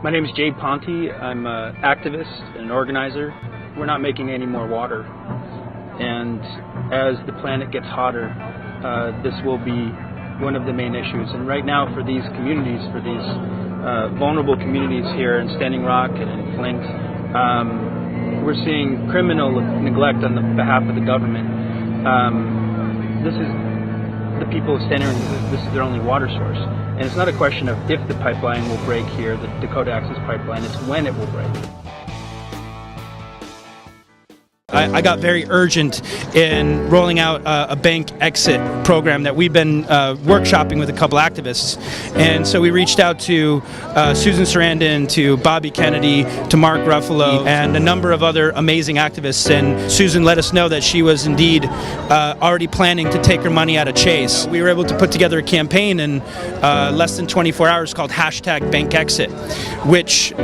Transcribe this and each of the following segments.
My name is Jade Ponte. I'm an activist and an organizer. We're not making any more water. And as the planet gets hotter, this will be one of the main issues. And right now for these communities, for these vulnerable communities here in Standing Rock and in Flint, we're seeing criminal neglect on the behalf of the government. This is the people of Standing Rock, this is their only water source. And it's not a question of if the pipeline will break here, the Dakota Access Pipeline, it's when it will break. I got very urgent in rolling out a bank exit program that we've been workshopping with a couple activists. And so we reached out to Susan Sarandon, to Bobby Kennedy, to Mark Ruffalo, and a number of other amazing activists. And Susan let us know that she was indeed already planning to take her money out of Chase. We were able to put together a campaign in less than 24 hours called #BankExit, which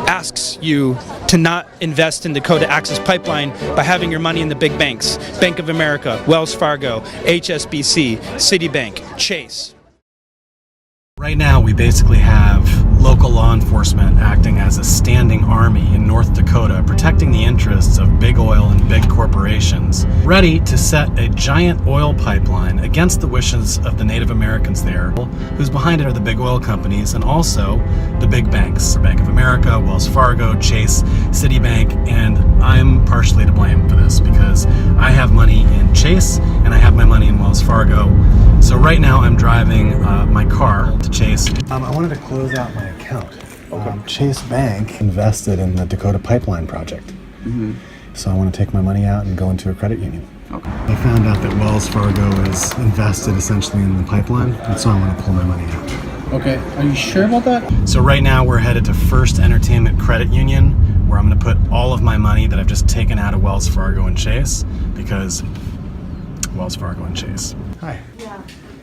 asks you to not invest in Dakota Access Pipeline by having your money in the big banks. Bank of America, Wells Fargo, HSBC, Citibank, Chase. Right now we basically have local law enforcement acting as a standing army in North Dakota, protecting the interests of big oil and big corporations, ready to set a giant oil pipeline against the wishes of the Native Americans there. Who's behind it are the big oil companies and also the big banks, Bank of America, Wells Fargo, Chase, Citibank, and I'm partially to blame for this because I have money in Chase and I have my money in Wells Fargo. So right now I'm driving my car to Chase. I wanted to close out my account. Chase Bank invested in the Dakota Pipeline project. So I want to take my money out and go into a credit union. I found out that Wells Fargo is invested essentially in the pipeline, and so I want to pull my money out. Okay, are you sure about that? So right now we're headed to First Entertainment Credit Union, where I'm going to put all of my money that I've just taken out of Wells Fargo and Chase, because Wells Fargo and Chase. Hi. Yeah.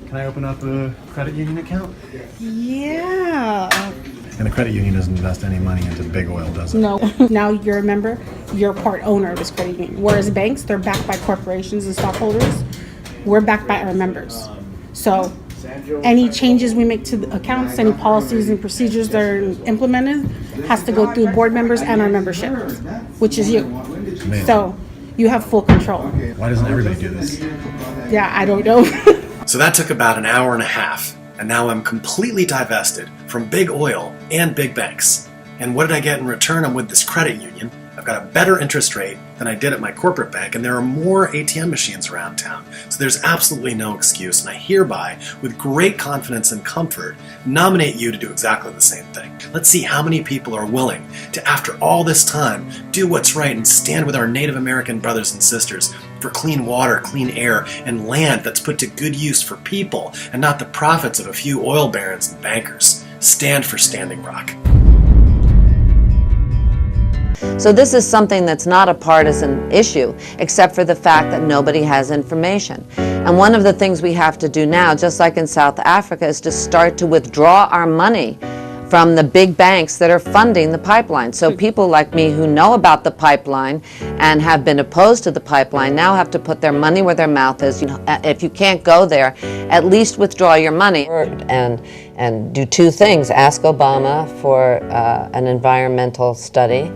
Can I open up a credit union account? Yeah. And a credit union doesn't invest any money into big oil, does it? No. Now you're a member, you're part owner of this credit union. Whereas banks, they're backed by corporations and stockholders. We're backed by our members. So any changes we make to the accounts, any policies and procedures that are implemented has to go through board members and our membership, which is you. Amazing. So you have full control. Why doesn't everybody do this? Yeah, I don't know. So that took about an hour and a half, and now I'm completely divested from big oil and big banks. And what did I get in return? I'm with this credit union. I've got a better interest rate than I did at my corporate bank, and there are more ATM machines around town. So there's absolutely no excuse, and I hereby, with great confidence and comfort, nominate you to do exactly the same thing. Let's see how many people are willing to, after all this time, do what's right and stand with our Native American brothers and sisters for clean water, clean air, and land that's put to good use for people and not the profits of a few oil barons and bankers. Stand for Standing Rock. So this is something that's not a partisan issue, except for the fact that nobody has information. And one of the things we have to do now, just like in South Africa, is to start to withdraw our money from the big banks that are funding the pipeline. So people like me who know about the pipeline and have been opposed to the pipeline now have to put their money where their mouth is. You know, if you can't go there, at least withdraw your money. And do two things: ask Obama for an environmental study,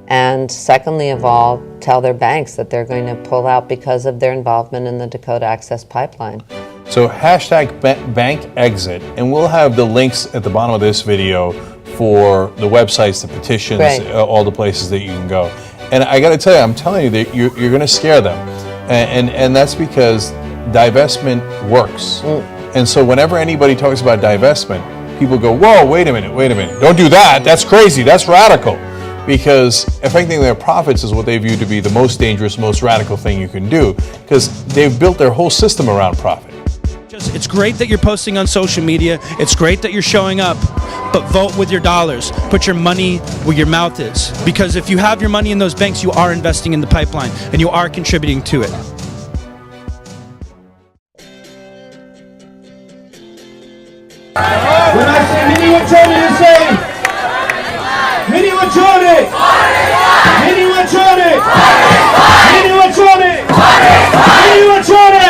and secondly of all, tell their banks that they're going to pull out because of their involvement in the Dakota Access Pipeline. So #BankExit, and we'll have the links at the bottom of this video for the websites, the petitions, all the places that you can go. And I got to tell you, I'm telling you that you're going to scare them, and that's because divestment works. And so whenever anybody talks about divestment, people go, "Whoa, wait a minute, don't do that. That's crazy. That's radical." Because affecting their profits is what they view to be the most dangerous, most radical thing you can do, because they've built their whole system around profit. It's great that you're posting on social media. It's great that you're showing up, but vote with your dollars. Put your money where your mouth is. Because if you have your money in those banks, you are investing in the pipeline and you are contributing to it. When I say Mini Wachoni, you say Mini Wachoni! Mini Wachoni! Mini Wachoni! Mini Wachoni!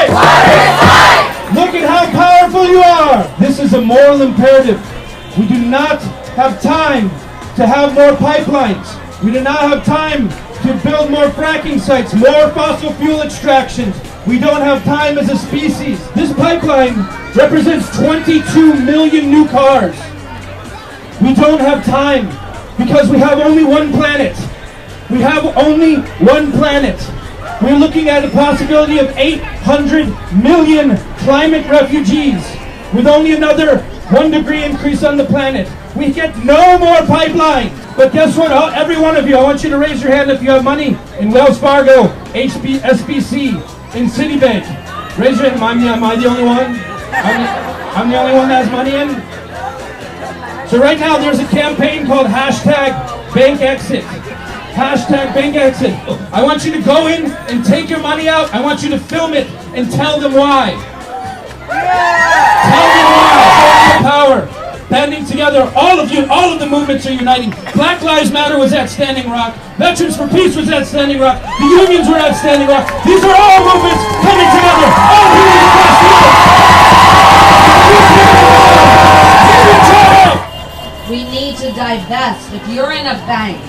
Look at how powerful you are! This is a moral imperative. We do not have time to have more pipelines. We do not have time to build more fracking sites, more fossil fuel extractions. We don't have time as a species. This pipeline represents 22 million new cars. We don't have time because we have only one planet. We have only one planet. We're looking at a possibility of 800 million climate refugees with only another 1 degree increase on the planet. We get no more pipeline. But guess what? Every one of you, I want you to raise your hand if you have money in Wells Fargo, SBC, in Citibank. Raise your hand. Am I the only one? I'm the only one that has money in? So right now there's a campaign called #BankExit. #BankExit. I want you to go in and take your money out. I want you to film it and tell them why. Tell them why. Power. Banding together, all of you, all of the movements are uniting. Black Lives Matter was at Standing Rock. Veterans for Peace was at Standing Rock. The unions were at Standing Rock. These are all movements coming together. All moving across the world. We need to divest. If you're in a bank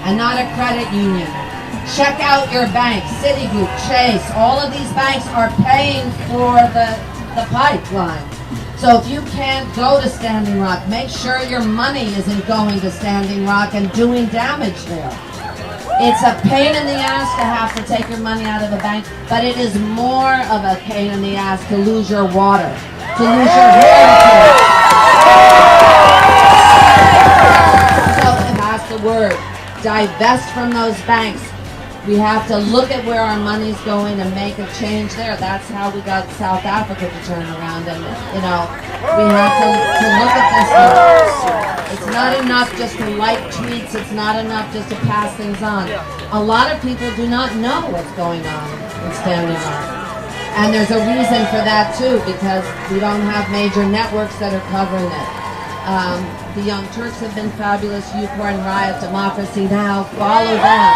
and not a credit union, check out your bank. Citigroup, Chase, all of these banks are paying for the pipeline. So if you can't go to Standing Rock, make sure your money isn't going to Standing Rock and doing damage there. It's a pain in the ass to have to take your money out of a bank, but it is more of a pain in the ass to lose your water, to lose your water. So that's the word. Divest from those banks. We have to look at where our money's going and make a change there. That's how we got South Africa to turn around. And, you know, we have to look at this. It's not enough just to like tweets. It's not enough just to pass things on. A lot of people do not know what's going on in Standing Rock. And there's a reason for that, too, because we don't have major networks that are covering it. The Young Turks have been fabulous. Ukraine Riot, Democracy Now! Follow them.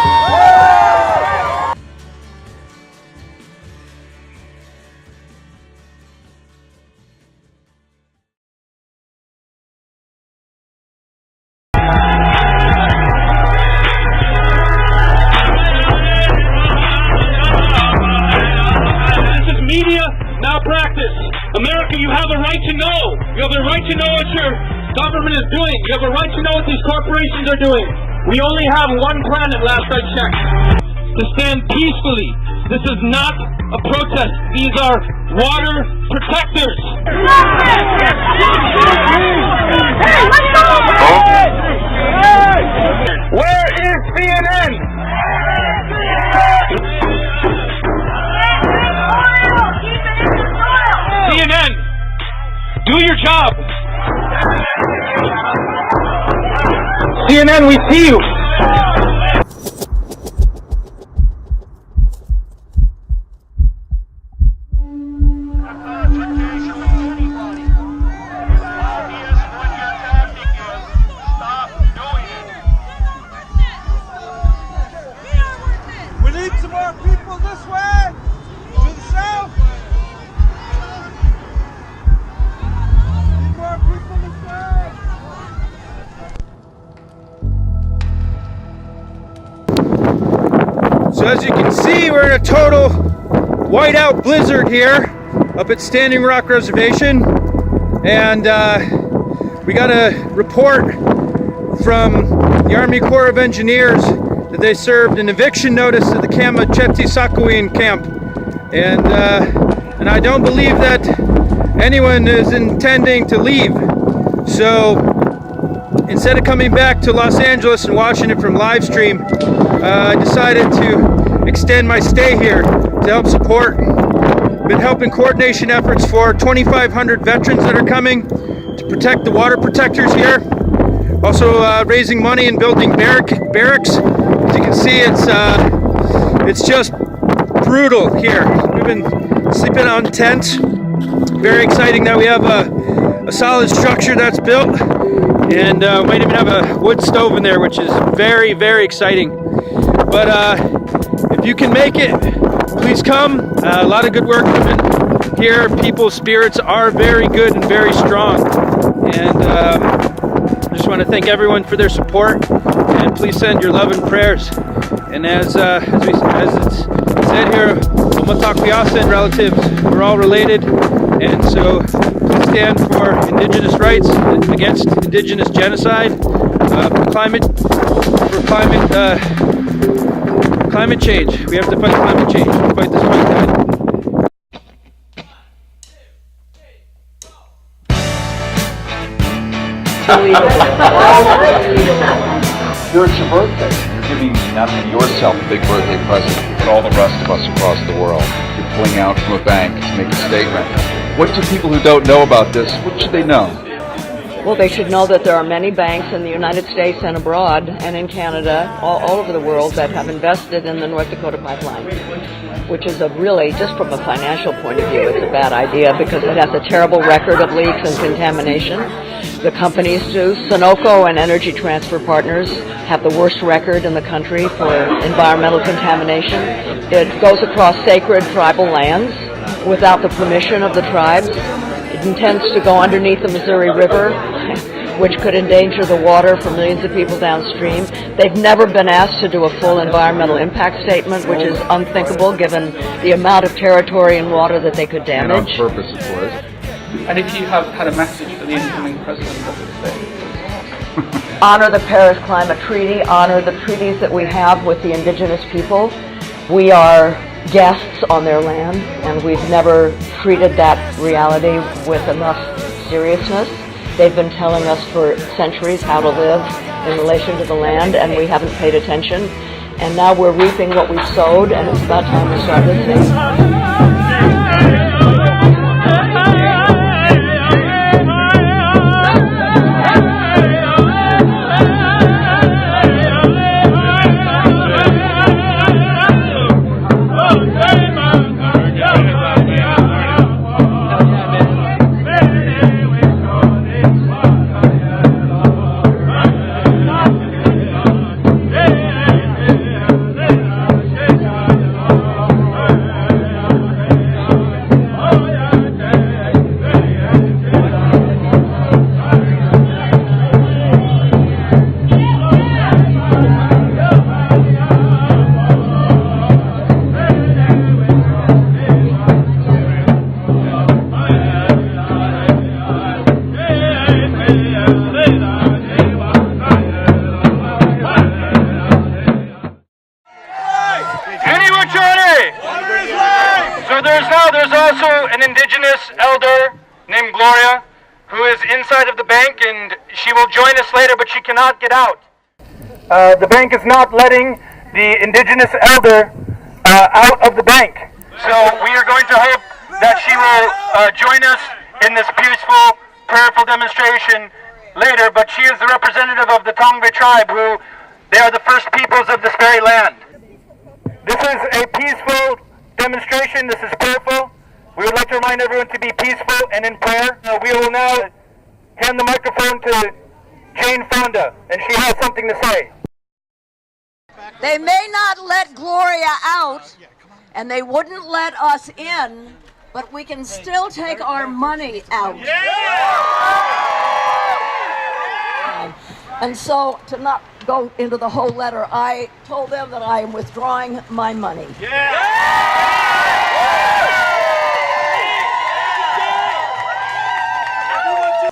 This is media malpractice. America, you have a right to know. You have a right to know what your government is doing. You have a right to know what these corporations are doing. We only have one planet, last I checked. To stand peacefully. This is not a protest. These are water protectors. Where is CNN? CNN, do your job. CNN, we see you. We need some more people this way, to the south. Need more people this way. So as you can see, we're in a total whiteout blizzard here up at Standing Rock Reservation, and we got a report from the Army Corps of Engineers that they served an eviction notice to the Kamacheti-Sakowin camp, and I don't believe that anyone is intending to leave. So instead of coming back to Los Angeles and watching it from live stream, I decided to extend my stay here to help support. Been helping coordination efforts for 2,500 veterans that are coming to protect the water protectors here. Also raising money and building barracks. As you can see, it's just brutal here. We've been sleeping on tents. Very exciting that we have a solid structure that's built, and might even have a wood stove in there, which is very, very exciting. But if you can make it, please come. A lot of good work coming here. People's spirits are very good and very strong, and just want to thank everyone for their support, and please send your love and prayers. And as it's said here, and relatives, we're all related, and so please stand for Indigenous rights, against Indigenous genocide, for climate change. We have to fight climate change. Fight this fight. Here it's your birthday. You're giving not only yourself a big birthday present, but all the rest of us across the world. You're pulling out from a bank to make a statement. What do people who don't know about this, what should they know? Well, they should know that there are many banks in the United States and abroad and in Canada, all over the world, that have invested in the North Dakota pipeline, which is really, just from a financial point of view, it's a bad idea because it has a terrible record of leaks and contamination. The companies do. Sunoco and Energy Transfer Partners have the worst record in the country for environmental contamination. It goes across sacred tribal lands without the permission of the tribes. It intends to go underneath the Missouri River, which could endanger the water for millions of people downstream. They've never been asked to do a full environmental impact statement, which is unthinkable given the amount of territory and water that they could damage. And on purpose, of course. And if you had a message for the incoming president, what would it say? Honor the Paris Climate Treaty, honor the treaties that we have with the indigenous people. We are guests on their land, and we've never treated that reality with enough seriousness. They've been telling us for centuries how to live in relation to the land, and we haven't paid attention. And now we're reaping what we sowed, and it's about time to start listening. There's also an indigenous elder named Gloria who is inside of the bank, and she will join us later, but she cannot get out. The bank is not letting the indigenous elder out of the bank. So we are going to hope that she will join us in this peaceful, prayerful demonstration later, but she is the representative of the Tongva tribe, who they are the first peoples of this very land. This is a peaceful demonstration. This is prayerful. We would like to remind everyone to be peaceful and in prayer. We will now hand the microphone to Jane Fonda, and she has something to say. They may not let Gloria out, and they wouldn't let us in, but we can still take our money out. And so, to not go into the whole letter, I told them that I am withdrawing my money.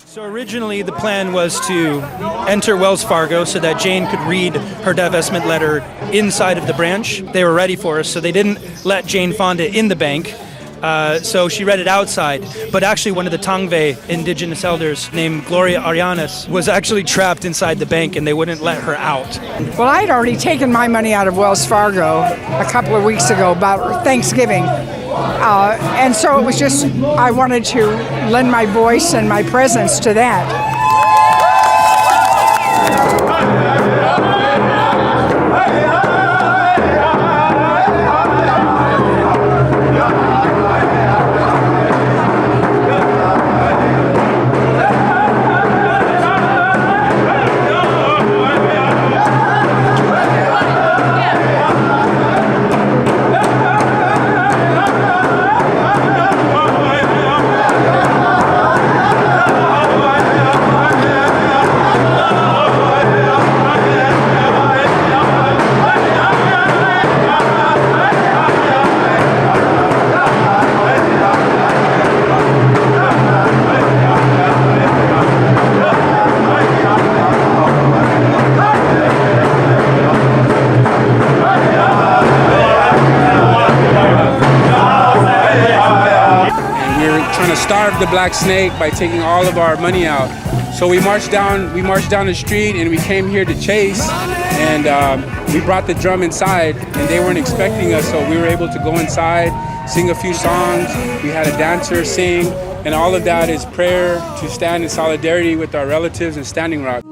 So originally the plan was to enter Wells Fargo so that Jane could read her divestment letter inside of the branch. They were ready for us, so they didn't let Jane Fonda in the bank. So she read it outside, but actually one of the Tongva indigenous elders named Gloria Arianes was actually trapped inside the bank, and they wouldn't let her out. Well, I'd already taken my money out of Wells Fargo a couple of weeks ago, about Thanksgiving. And so it was just, I wanted to lend my voice and my presence to that. started the Black Snake by taking all of our money out. So we marched down the street and we came here to chase, and we brought the drum inside, and they weren't expecting us, so we were able to go inside, sing a few songs. We had a dancer sing, and all of that is prayer to stand in solidarity with our relatives in Standing Rock.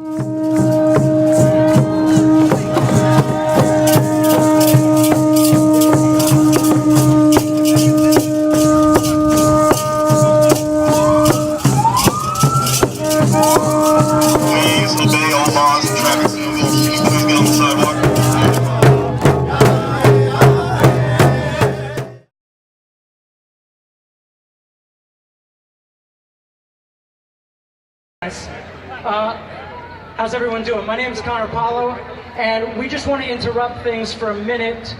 How's everyone doing? My name is Connor Paulo, and we just want to interrupt things for a minute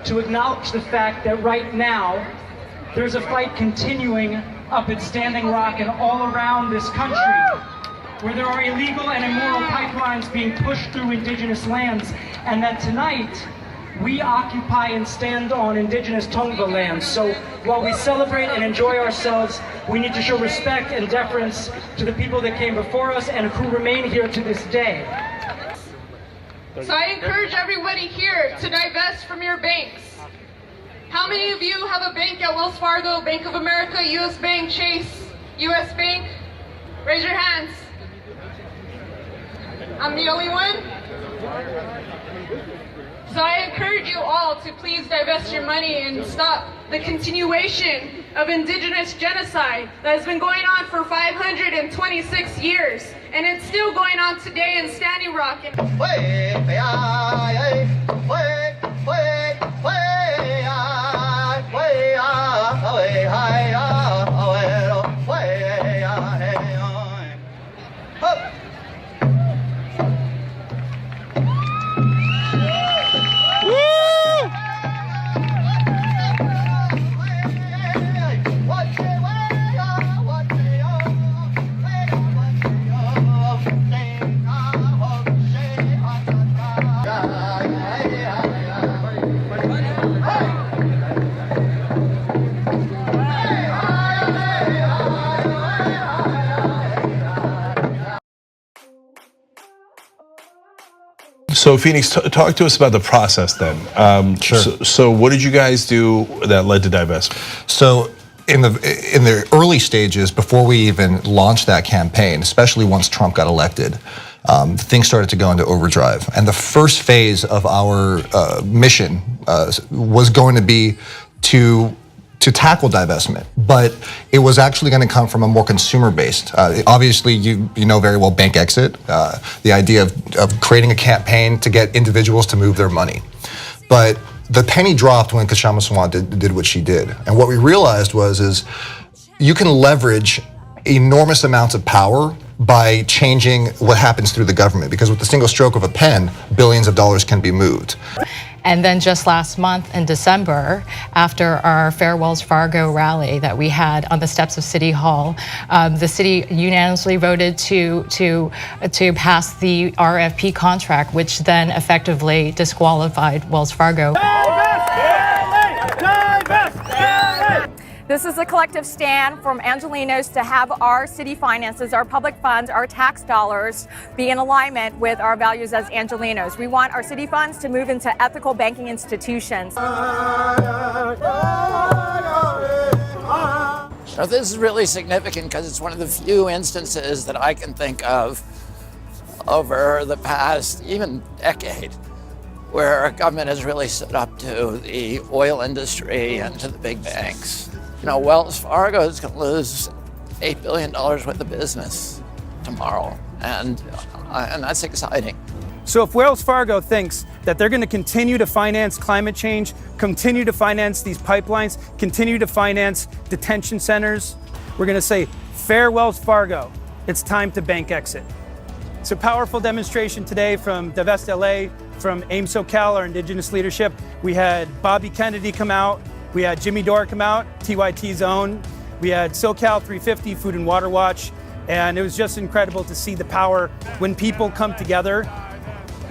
to acknowledge the fact that right now there's a fight continuing up at Standing Rock and all around this country, where there are illegal and immoral pipelines being pushed through indigenous lands, and that tonight we occupy and stand on indigenous Tongva lands. So while we celebrate and enjoy ourselves, we need to show respect and deference to the people that came before us and who remain here to this day. So I encourage everybody here to divest from your banks. How many of you have a bank at Wells Fargo, Bank of America, US Bank, Chase, US Bank? Raise your hands. I'm the only one? So I encourage you all to please divest your money and stop the continuation of indigenous genocide that has been going on for 526 years, and it's still going on today in Standing Rock. So Phoenix, talk to us about the process then. Sure. So what did you guys do that led to divestment? So in the early stages, before we even launched that campaign, especially once Trump got elected, things started to go into overdrive. And the first phase of our mission was going to be to tackle divestment, but it was actually going to come from a more consumer-based. Obviously, you know very well bank exit, the idea of creating a campaign to get individuals to move their money. But the penny dropped when Kshama Sawant did what she did. And what we realized is you can leverage enormous amounts of power by changing what happens through the government, because with the single stroke of a pen, billions of dollars can be moved. And then just last month in December, after our Fair Wells Fargo rally that we had on the steps of City Hall, the city unanimously voted to pass the RFP contract, which then effectively disqualified Wells Fargo. This is a collective stand from Angelenos to have our city finances, our public funds, our tax dollars be in alignment with our values as Angelenos. We want our city funds to move into ethical banking institutions. Now, this is really significant because it's one of the few instances that I can think of over the past even decade where our government has really stood up to the oil industry and to the big banks. You know, Wells Fargo is going to lose $8 billion worth of business tomorrow, and that's exciting. So if Wells Fargo thinks that they're going to continue to finance climate change, continue to finance these pipelines, continue to finance detention centers, we're going to say, fair Wells Fargo, it's time to bank exit. It's a powerful demonstration today from Divest LA, from AIM SoCal, our indigenous leadership. We had Bobby Kennedy come out. We had Jimmy Dore come out, TYT's own. We had SoCal 350, Food and Water Watch, and it was just incredible to see the power when people come together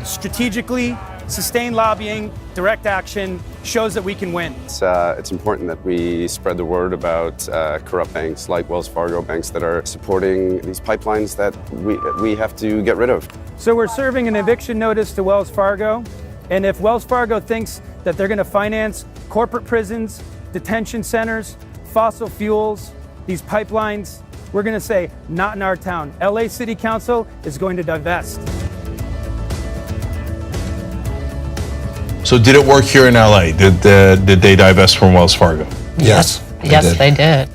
strategically, sustained lobbying, direct action, shows that we can win. It's important that we spread the word about corrupt banks like Wells Fargo, banks that are supporting these pipelines that we have to get rid of. So we're serving an eviction notice to Wells Fargo, and if Wells Fargo thinks that they're going to finance corporate prisons, detention centers, fossil fuels, these pipelines, we're going to say, not in our town. LA City Council is going to divest. So did it work here in LA? Did they divest from Wells Fargo? Yes. Yes, they did.